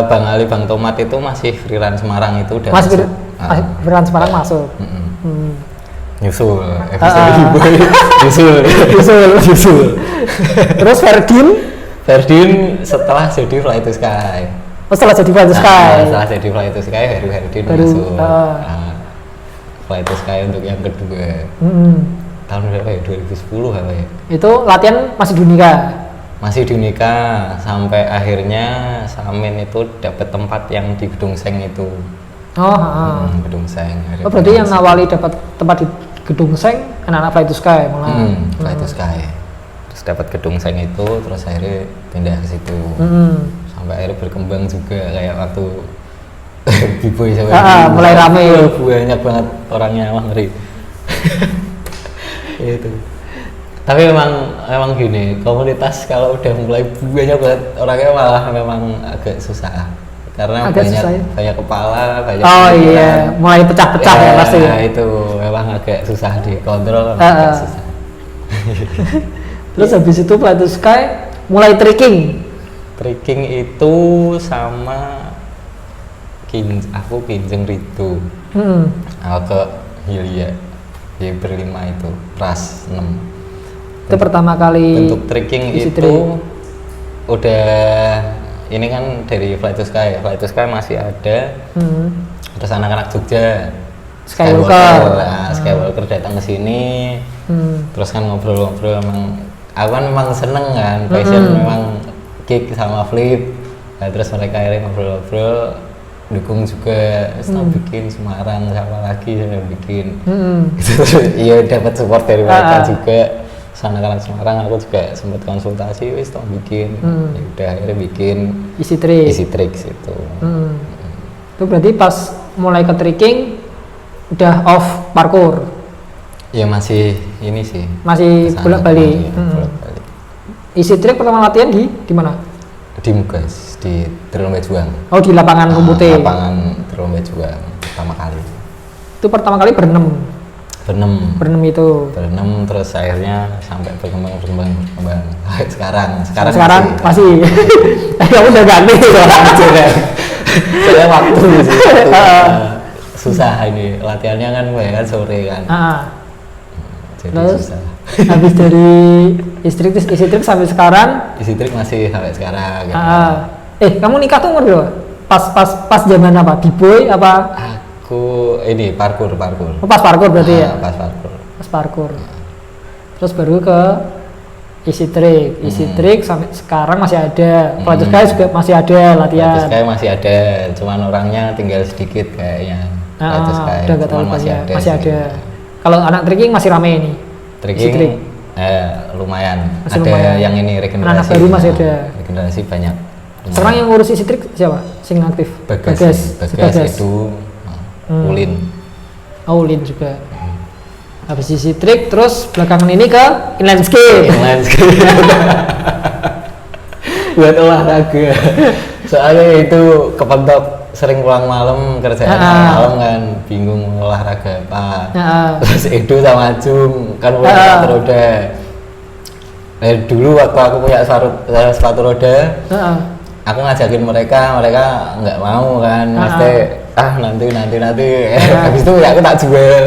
Bang Ali, Bang Tomat itu masih Freelance Semarang itu udah masuk. Freelance Semarang masuk. Nyusul. Terus Ferdin setelah jadi Fly to Sky. Setelah jadi Fly to Sky. Setelah jadi Fly to Sky, Ferdin masuk. Fly to Sky untuk yang kedua. Tahun berapa ya? 2010 apa ya? Itu latihan masih di Unika. Masih di Unika sampai akhirnya Samin itu dapat tempat yang di Gedung Seng itu. Gedung Seng. Oh, berarti yang awali dapat tempat di Gedung Seng anak-anak Fly to Sky malah. Fly to Sky. Terus dapat Gedung Seng itu, terus akhirnya pindah ke situ. Sampai akhirnya berkembang juga kayak waktu B-boy mulai rame. Banyak banget orangnya, wah ngeri. Itu. Tapi memang gini, komunitas kalau udah mulai banyak banget orangnya malah memang agak susah. Karena banyak kepala, banyak mulai pecah-pecah ya pasti. Nah, itu memang agak susah dikontrol, agak susah. Terus habis itu Fly to Sky mulai trekking. Trekking itu sama aku Kinjeng Ritu. Aku ke Hilya, dia berlima itu, Ras 6. Itu pertama kali untuk trekking itu udah ini kan dari Fly to Sky masih ada. Terus anak-anak Jogja Skywalker datang ke sini. Terus kan ngobrol-ngobrol, aku kan memang seneng kan, passion memang kick sama flip. Nah, terus mereka akhirnya ngobrol-ngobrol, dukung juga, setelah bikin Semarang siapa lagi saya bikin. Iya, dapat support dari mereka juga. Anak-anak Semarang aku juga sempat konsultasi, wis tau bikin. Ya udah akhirnya bikin Easy Tricks itu. Itu berarti pas mulai ke trekking udah off parkour. Ya masih ini sih. Masih bolak-balik. Easy Trick pertama latihan di mana? Di Mugas, di Terlomba Juang. Oh, di lapangan rumputnya. Lapangan Terlomba Juang pertama kali. Itu pertama kali berenam itu. Berenam terus akhirnya sampai berkembang sekarang masih. Kamu udah ganti saya waktu sih. Susah ini latihannya kan banyak sore kan. Jadi terus, susah. Habis dari Easy Trick sampai sekarang. Easy Trick masih sampai sekarang. Gitu. Kamu nikah tuh umur berapa? Pas zaman apa? B-boy apa? Aku ini parkour. Oh, pas parkour berarti ya? Pas parkour. Terus baru ke Easy Trick sampai sekarang masih ada. Fly to Sky juga masih ada latihan. Fly to Sky masih ada, cuman orangnya tinggal sedikit kayaknya. Udah gak terlalu banyak, masih ada. Kalau anak trekking masih rame ini. Trekking lumayan. Masih ada lumayan. yang ini regenerasi. Anak baru masih ada. Regenerasi banyak. Sekarang yang ngurus Easy Trick siapa? Sing aktif? Bagas itu. Ulin juga. Habis Easy Trick terus belakangan ini ke inline skate. Buat olahraga. Soalnya itu kepentok sering pulang malam, kerjaan malam kan, bingung olahraga apa. Terus Edo sama Jum kan punya sepatu roda. Dulu waktu aku punya sepatu roda, aku ngajakin mereka nggak mau kan, mesti nanti habis itu ya aku tak jual.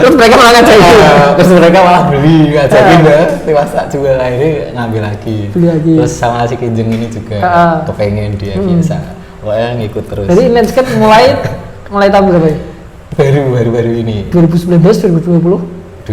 Terus mereka malah ngajakin. Terus mereka malah beli, ngajakin tiwas tak jual, akhirnya ngambil lagi. Terus sama si Kinjeng ini juga kepengen dia biasa, pokoknya ngikut terus. Jadi inline skate mulai tahun berapa ya? baru ini 2019 2020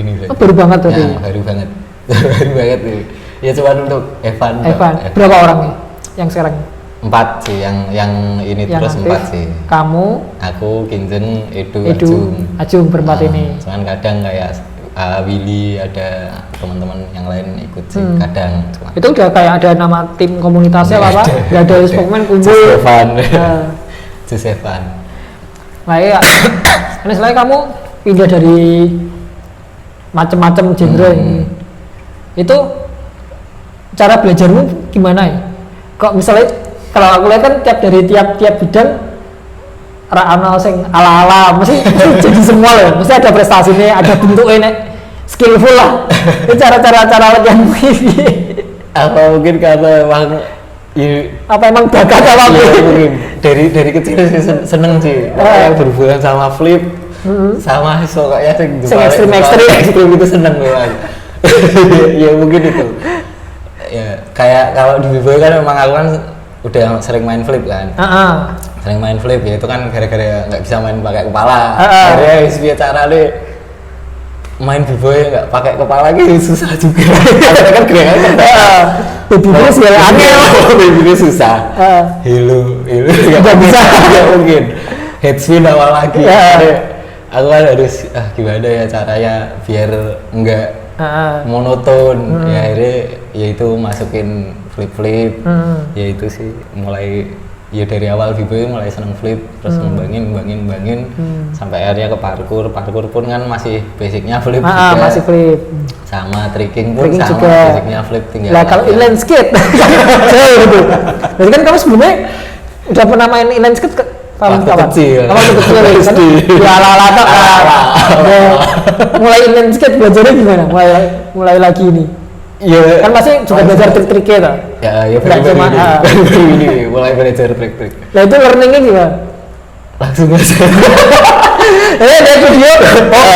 ini baru banget tadi ya, baru banget baru banget nih ya cuma untuk Evan berapa orang nih yang sekarang 4 sih yang ini yang terus aktif, 4 sih kamu aku Kinzen Edu Ajung berempat ini cuman kadang kayak Willy ada teman-teman yang lain ikut sih kadang itu udah kayak ada nama tim komunitasnya apa nggak ada spokesman kumpul Josevan nah iya ini selain kamu pindah dari macam-macam genre itu cara belajarmu gimana ya kok misalnya kalau aku lihat kan tiap bidang ana sing ala-ala mesti jadi semua loh, mesti ada prestasinya, ada bentuknya skillful lah. Itu cara yang apa mungkin karena emang apa emang bakat apa mungkin dari kecil sih seneng sih yang berhubungan sama flip sama pokoknya sing ekstrim itu seneng banget. Ya mungkin itu ya kayak kalau di B-boy kan memang aku kan udah sering main flip kan sering main flip ya itu kan gara-gara nggak bisa main pakai kepala akhirnya biar cara deh main B-boy nggak pakai kepala gitu susah juga akhirnya kan gerakan B-boy sih B-boy susah hilu nggak bisa nggak mungkin head spin awal lagi aku kan harus gimana ya caranya biar nggak monoton ya akhirnya yaitu masukin flip ya itu sih mulai ya dari awal B-boy mulai seneng flip terus ngembangin sampai akhirnya ke parkour pun kan masih basicnya flip juga masih flip sama tricking pun sama juga. basicnya flip tinggal lah kalau inline skate jadi kan kamu sebelumnya udah pernah main inline skate waktu kecil ya ala-ala tak mulai inline skate belajarnya gimana mulai lagi ini ya kan masih juga belajar trik-triknya tak? Ya baru ini mulai belajar trik-trik. Nah itu learningnya gimana? Langsung aja. Ada video,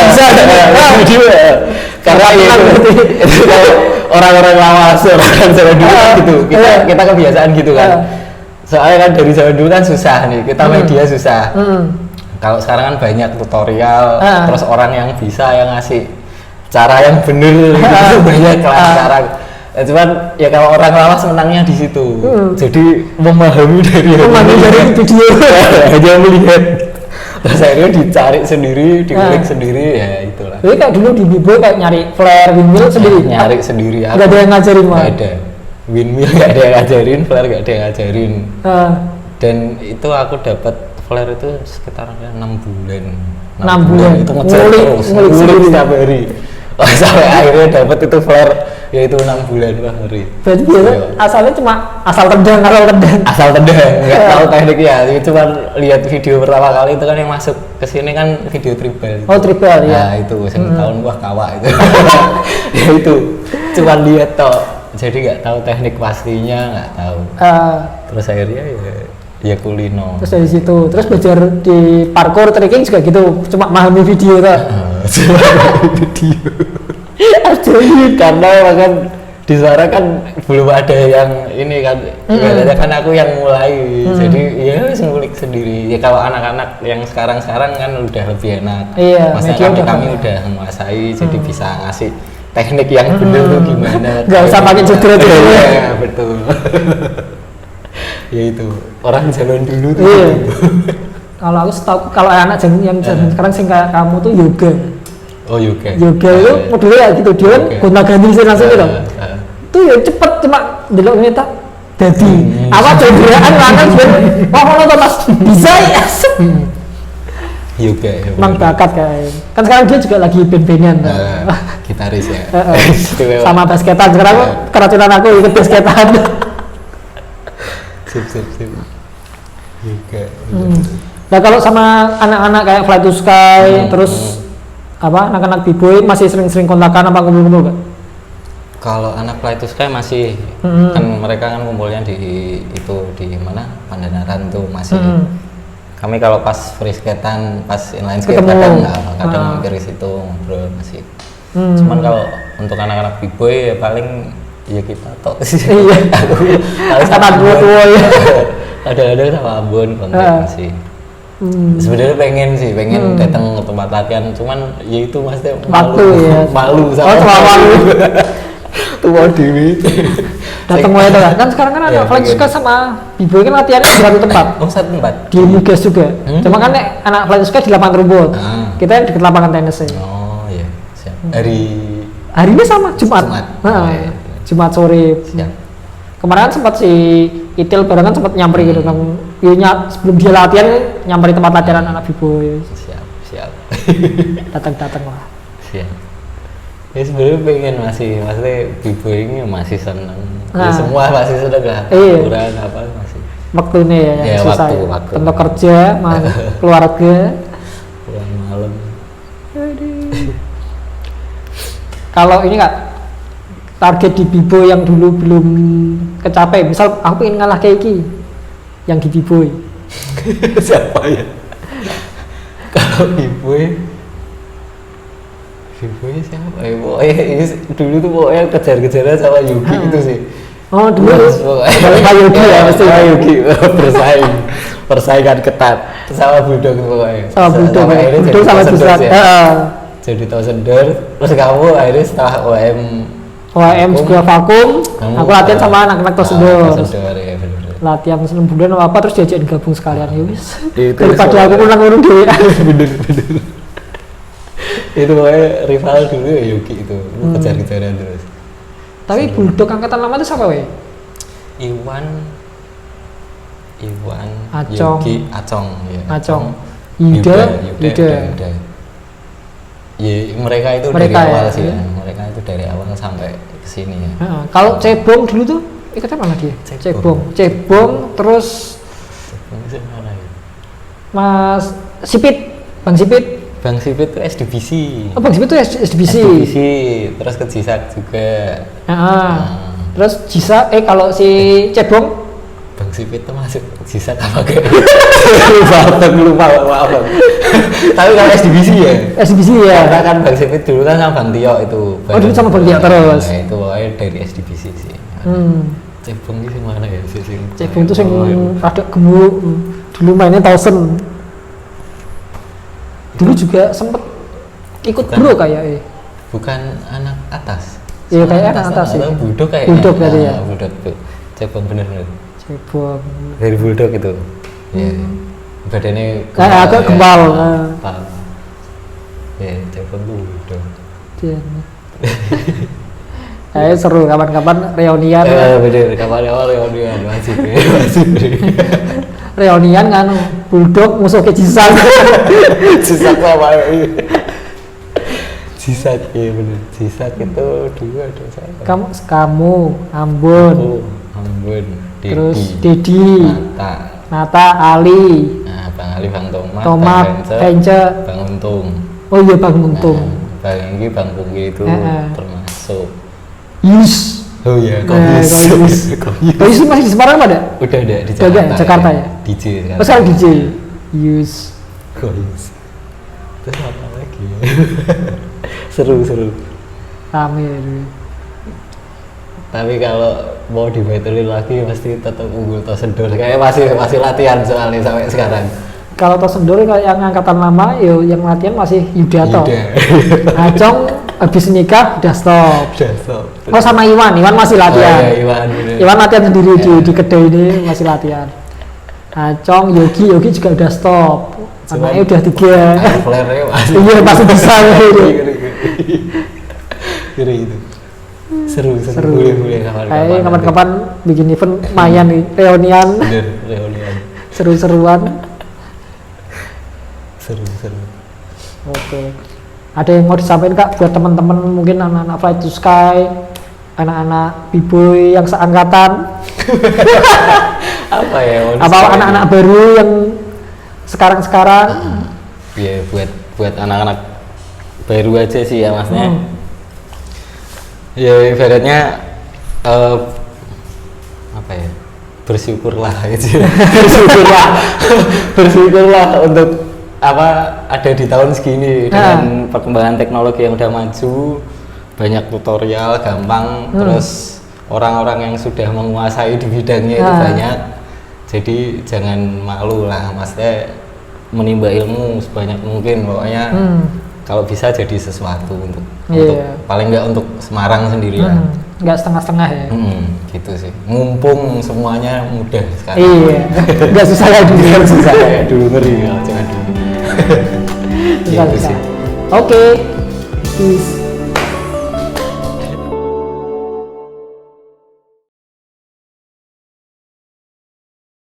bisa video ya. Karena itu orang-orang lawas kan zaman dulu kan gitu. Kita kebiasaan gitu kan. Soalnya kan dari zaman dulu kan susah nih, kita media susah. Kalau sekarang kan banyak tutorial, terus orang yang bisa yang ngasih cara yang bener gitu banyak cara. Cuman ya kalau orang lawas menangnya di situ. Jadi memahami dari video hanya melihat. Terus akhirnya dicari sendiri, dikulik sendiri ya itulah. Jadi kayak dulu di B-boy kayak nyari flare windmill sendiri. Nyari sendiri. Enggak ada yang ngajarin mah. Enggak ada. Windmill enggak ada yang ngajarin, flare enggak ada yang ngajarin. Dan itu aku dapat flare itu sekitar 6 bulan. 6 bulan itu ngulik setiap hari. Sampai akhirnya dapat itu flare yaitu 6 bulan per hari. Berarti biasa asalnya cuma asal tendang nggak tahu tekniknya. Cuma lihat video pertama kali itu kan yang masuk ke sini kan video tribal. Oh tribal ya. Nah itu tahun wah kawa itu. Ya itu cuma lihat toh. Jadi nggak tahu teknik pastinya nggak tahu. Terus akhirnya ya kulino. Terus dari situ terus belajar di parkour tricking juga gitu. Cuma memahami video toh. Video. Karena kan di suara kan belum ada yang ini kan ibaratnya kan aku yang mulai jadi ya ngulik sendiri ya kalau anak-anak yang sekarang kan udah lebih enak maksudnya kami udah menguasai jadi bisa ngasih teknik yang bener tuh gimana nggak usah pakai jedret ya betul ya itu orang zaman dulu tuh kalau aku setahu kalau anak yang sekarang sih kayak kamu tuh yoga. Oh yoga itu modelnya gitu dia kan gonta-ganti sih langsung gitu itu ya cepet cuma delok ngeta dadi apa cobraan lanang oh mas bisa ya yoga emang bakat kan sekarang dia juga lagi band-bandan gitaris ya sama basketan sekarang keracunan aku ikut basketan sip yoga nah kalau sama anak-anak kayak Fly to Sky terus apa anak-anak B-boy masih sering-sering kontakan apa kumpul-kumpul gak? Kalau anak Fly to Sky masih kan mereka kan kumpulnya di itu di mana Pandanaran tuh masih kami kalau pas free skatean pas inline skate kadang mampir di situ ngobrol masih cuman kalau untuk anak-anak B-boy ya paling ya kita tok sih sama tua ya ada sama Ambon kontak masih Sebenarnya pengen datang ke tempat latihan, cuman ya itu maksudnya waktu ya. Malu sama. Malu. Tuh mau dewi. Datang mau itu kan sekarang kan ada Flying Sky sama B-boy kan latihannya di satu tempat. Oh, satu tempat. Di Mugas juga. Cuma kan anak Flying Sky di lapangan rumput. Kita yang dekat lapangan tenis ya. Oh iya, siap. Hari ini sama Jumat. Jumat sore. Siap. Kemarin kan sempat si Itil barengan sempat nyamperin gitu kan. Sebelum dia latihan nyamperin tempat latihan anak B-boy. Siap. Datang lah. Siap. Ya sebenarnya pengen maksudnya B-boy ini masih seneng. Ya semua masih seneng lah. Hiburan apa masih. Waktunya ya susah. Waktu. Tentu kerja, keluarga. Pulang malam. Kalau ini Kak, target di B-boy yang dulu belum kecapai, misal aku ingin ngalah kayak Iki yang di B-boy. Siapa ya? Kalau B-boy siapa? Ini dulu tuh pokoknya kejar-kejaran sama Yuki itu sih. Oh dulu Pak Yuki ya pasti. Pak Yuki persaingan ketat sama Budok pokoknya. Sama Budok sama Jusat. Jadi Tosender, terus kamu akhirnya setelah OM juga vakum, aku latihan sama anak-anak Tosender. Ya, latihan 6 bulan atau apa terus diajakin gabung sekalian ya wis. Daripada aku pulang dhewe. Bener. Itu pokoknya rival dulu ya Yuki itu, kejar-kejaran terus. Tapi Bulldog angkatan lama itu siapa weh? Iwan, Acong, Yuki, Acong, ya. Acong, Yuda. Ya mereka itu dari awal sih ya. Mereka itu dari awal sampai kesini ya. Kalau Cebong dulu tuh ikutnya mana dia? Cebong terus mana ya? Mas Sipit, Bang Sipit. Bang Sipit itu SDBC. Oh Bang Sipit itu SDBC. Terus ke Jisak juga. Terus Jisak, kalau si Cebong Bang Sipit itu masuk Jisak apa gak? lupa maaf. Tapi kalau SDBC ya? SDBC ya. Karena kan Bang Sipit dulu kan sama Bang Tio itu. Dulu sama Bang Tio terus. Nah itu pokoknya dari SDBC sih. Cebong itu mana ya? Cebong itu yang rada gemuk. Dulu mainnya Tausen. Dulu juga sempet ikut bro kayak bukan anak atas. Iya kayak anak atas sih. Budok kayaknya. Budok tadi ya. Budok tuh. Cebong bener. Cebong. Dari Budok itu. Iya. Badannya agak gembal. Ya, Cebong tuh Budok. Seru kapan-kapan reunian. Bener, kapan-kapan reunian masih. Reunian kan Bulldog musuh ke Jisak. Jisak apa ya? Jisak ya bener. Jisak itu dua saya. Kamu Ambon. Terus Dedi. Nata Ali. Nah, Bang Ali, Bang Tomat, Bence, Bang Untung. Oh iya Bang Untung. Bang Enggi, Bang Punggi itu termasuk. Yus. Oh iya, Yus masih di Semarang ada? Udah ada di Jakarta ya? DJ sekarang. Sekarang DJ. Yus. Yus. Terus apa lagi? Seru. Rame. Tapi kalau mau dibetulin lagi pasti tetap unggul Tosendor. Kayak masih latihan soalnya sampai sekarang. Kalau Tosendor yang angkatan lama, yang latihan masih Yudato. Acong habis nikah udah stop. Oh sama Iwan masih latihan. Oh, iya, Iwan latihan sendiri di kedai ini masih latihan. Acong, Yogi juga udah stop. Anaknya udah 3. Flare-nya masih bisa gitu. Kira itu. Seru. Boleh kapan-kapan bikin event lumayan nih, reunian. Seru-seruan. Seru. Oke. Ada yang mau disampaikan Kak buat teman-teman mungkin anak-anak Fly to Sky, anak-anak B-boy yang seangkatan? Apa ya? Apa anak-anak baru yang sekarang? Ya buat anak-anak baru aja sih ya maksudnya. Ya ibaratnya apa ya? Bersyukurlah gitu. Bersyukurlah untuk ada di tahun segini dengan perkembangan teknologi yang udah maju, banyak tutorial gampang, terus orang-orang yang sudah menguasai di bidangnya itu banyak. Jadi jangan malu lah, maksudnya menimba ilmu sebanyak mungkin pokoknya. Kalau bisa jadi sesuatu untuk paling nggak untuk Semarang sendirian. Nggak setengah-setengah ya. Gitu sih. Mumpung semuanya mudah sekarang. Iya. Nggak susah kayak dulu. Nggak susah kayak dulu, ngeri kalau jangan dulu. Gitu sih. Oke. Peace.